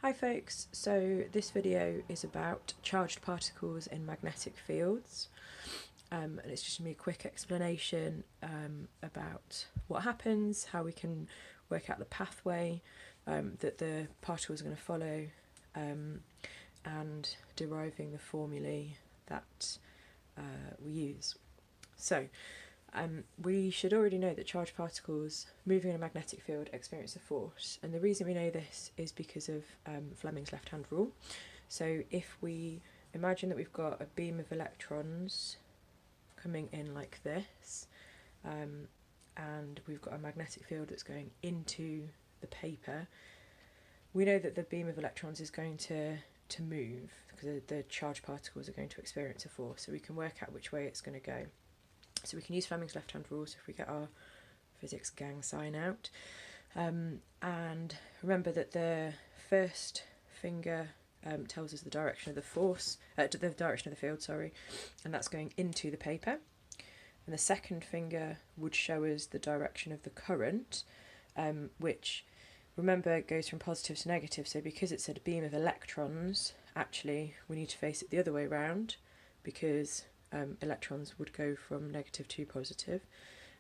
Hi folks, so this video is about charged particles in magnetic fields, and it's just going to be a quick explanation about what happens, how we can work out the pathway that the particles are going to follow, and deriving the formulae that we use. So we should already know that charged particles moving in a magnetic field experience a force, and the reason we know this is because of Fleming's left-hand rule. So if we imagine that we've got a beam of electrons coming in like this, and we've got a magnetic field that's going into the paper, we know that the beam of electrons is going to move because the charged particles are going to experience a force, so we can work out which way it's going to go. So we can use Fleming's left-hand rule, so if we get our physics gang sign out. And remember that the first finger tells us the direction of the force, the direction of the field, sorry, and that's going into the paper. And the second finger would show us the direction of the current, which, remember, goes from positive to negative. So because it's a beam of electrons, actually we need to face it the other way round, because electrons would go from negative to positive,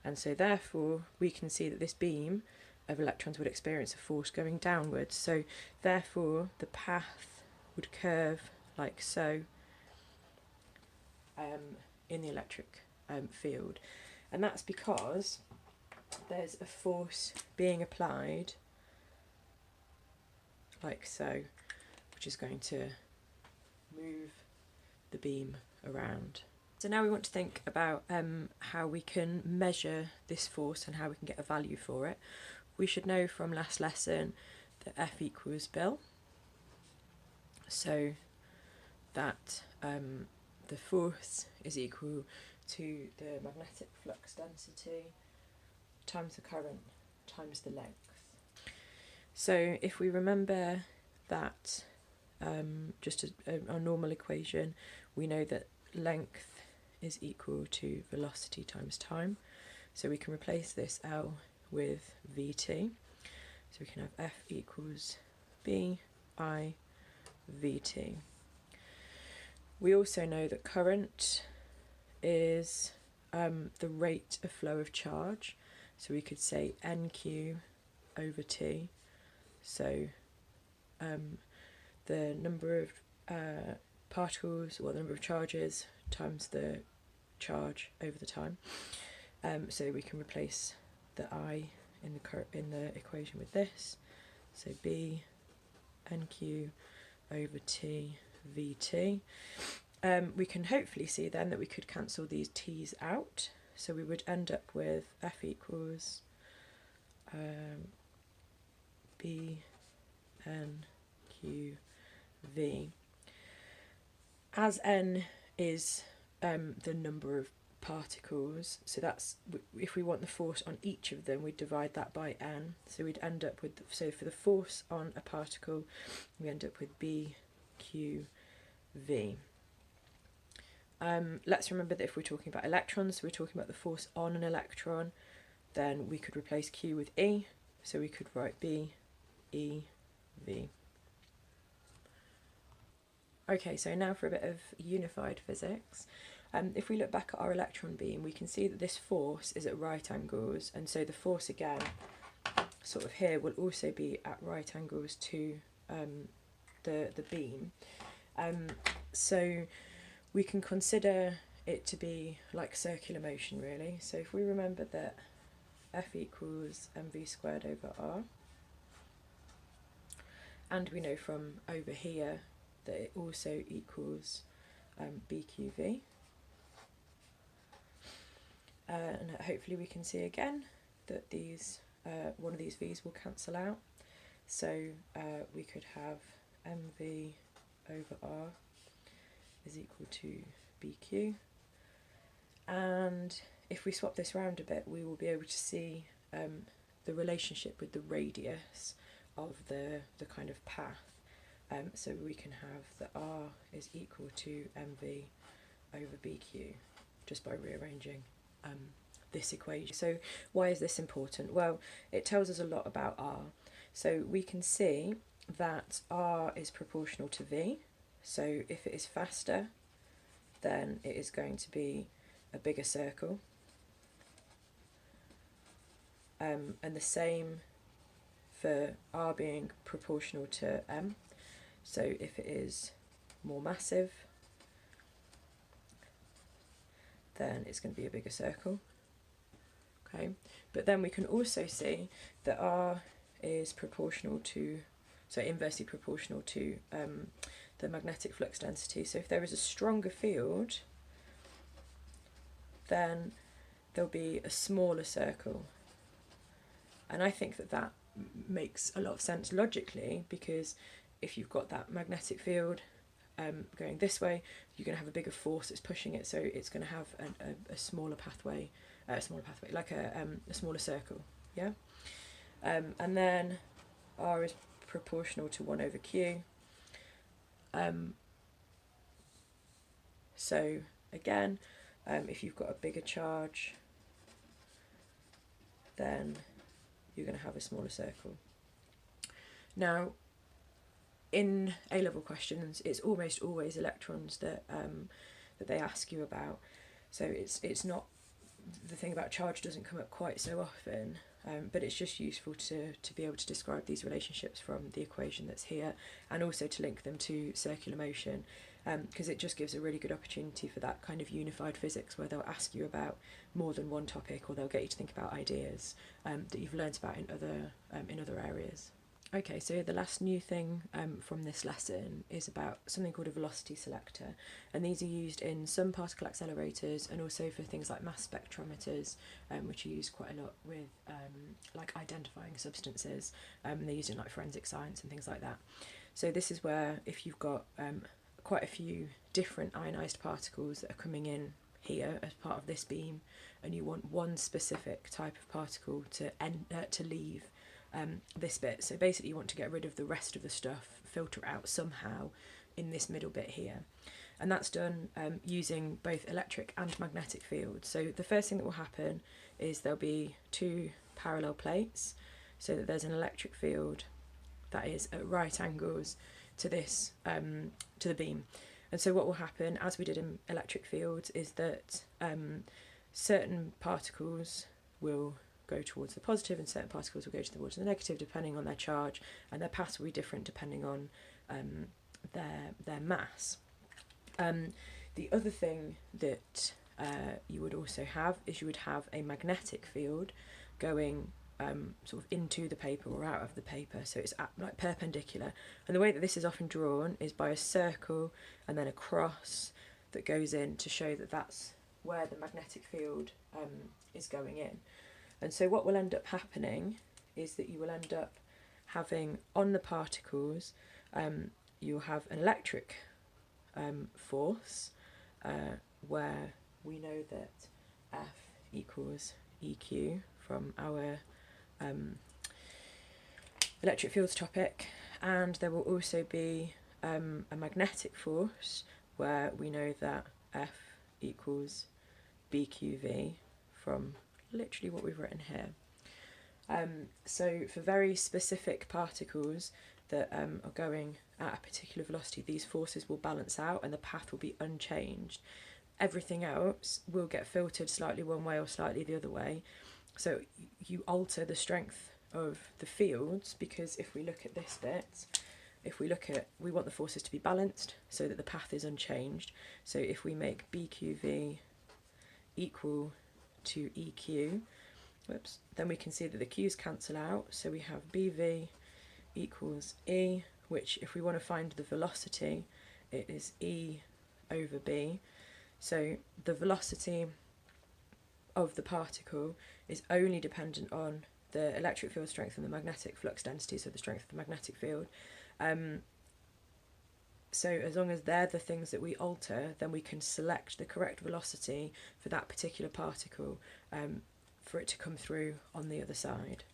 and so therefore we can see that this beam of electrons would experience a force going downwards. So therefore the path would curve like so in the electric field, and that's because there's a force being applied like so, which is going to move the beam around. So now we want to think about how we can measure this force and how we can get a value for it. We should know from last lesson that F equals Bill, so that the force is equal to the magnetic flux density times the current times the length. So if we remember that just a normal equation, we know that length is equal to velocity times time, so we can replace this L with Vt, so we can have F equals B I Vt. We also know that current is the rate of flow of charge, so we could say NQ over T, so the number of particles, or the number of charges, times the charge over the time. So we can replace the I in the equation with this, so B NQ over T Vt. We can hopefully see then that we could cancel these T's out, so we would end up with F equals B N Q V. As N is the number of particles, so that's, if we want the force on each of them, we'd divide that by N, so we'd end up with, so for the force on a particle we end up with BQV. Let's remember that if we're talking about electrons, so we're talking about the force on an electron, then we could replace Q with E, so we could write B E V. Okay, so now for a bit of unified physics. If we look back at our electron beam, we can see that this force is at right angles, and so the force again, sort of here, will also be at right angles to the beam. So we can consider it to be like circular motion, really. So if we remember that F equals mv squared over r, and we know from over here that it also equals BQV. And hopefully we can see again that these one of these V's will cancel out, so we could have mv over r is equal to BQ, and if we swap this around a bit, we will be able to see the relationship with the radius of the kind of path. So we can have that R is equal to mv over BQ just by rearranging this equation. So why is this important? Well, it tells us a lot about R. So we can see that r is proportional to v. So if it is faster, then it is going to be a bigger circle. And the same for r being proportional to m. So if it is more massive, then it's going to be a bigger circle. Okay, but then we can also see that r is proportional to, so inversely proportional to the magnetic flux density. So if there is a stronger field, then there'll be a smaller circle. And I think that that makes a lot of sense logically, because if you've got that magnetic field going this way, you're going to have a bigger force that's pushing it, so it's going to have a smaller pathway, like a smaller circle, yeah? And then r is proportional to 1 over q. So again, if you've got a bigger charge, then you're going to have a smaller circle. Now, in A-level questions, it's almost always electrons that that they ask you about. So it's not, the thing about charge doesn't come up quite so often, but it's just useful to be able to describe these relationships from the equation that's here, and also to link them to circular motion, because it just gives a really good opportunity for that kind of unified physics where they'll ask you about more than one topic, or they'll get you to think about ideas that you've learnt about in other areas. Okay, so the last new thing from this lesson is about something called a velocity selector, and these are used in some particle accelerators and also for things like mass spectrometers, which are used quite a lot with like identifying substances, and they're used in like forensic science and things like that. So this is where if you've got quite a few different ionised particles that are coming in here as part of this beam, and you want one specific type of particle to leave this bit. So basically you want to get rid of the rest of the stuff, filter it out somehow in this middle bit here. And that's done using both electric and magnetic fields. So the first thing that will happen is there'll be two parallel plates, so that there's an electric field that is at right angles to this, to the beam. And so what will happen, as we did in electric fields, is that certain particles will go towards the positive and certain particles will go towards the negative depending on their charge, and their paths will be different depending on their mass. The other thing that you would also have is you would have a magnetic field going sort of into the paper or out of the paper, so it's like perpendicular, and the way that this is often drawn is by a circle and then a cross that goes in to show that that's where the magnetic field is going in. And so what will end up happening is that you will end up having on the particles, you'll have an electric force where we know that F equals EQ from our electric fields topic, and there will also be a magnetic force where we know that F equals BQV from literally what we've written here. So for very specific particles that are going at a particular velocity, these forces will balance out and the path will be unchanged. Everything else will get filtered slightly one way or slightly the other way. So you alter the strength of the fields, because if we look at this bit, we want the forces to be balanced so that the path is unchanged. So if we make BQV equal to EQ, then we can see that the Q's cancel out, so we have BV equals E, which if we want to find the velocity, it is E over B. So the velocity of the particle is only dependent on the electric field strength and the magnetic flux density, so the strength of the magnetic field. So as long as they're the things that we alter, then we can select the correct velocity for that particular particle for it to come through on the other side.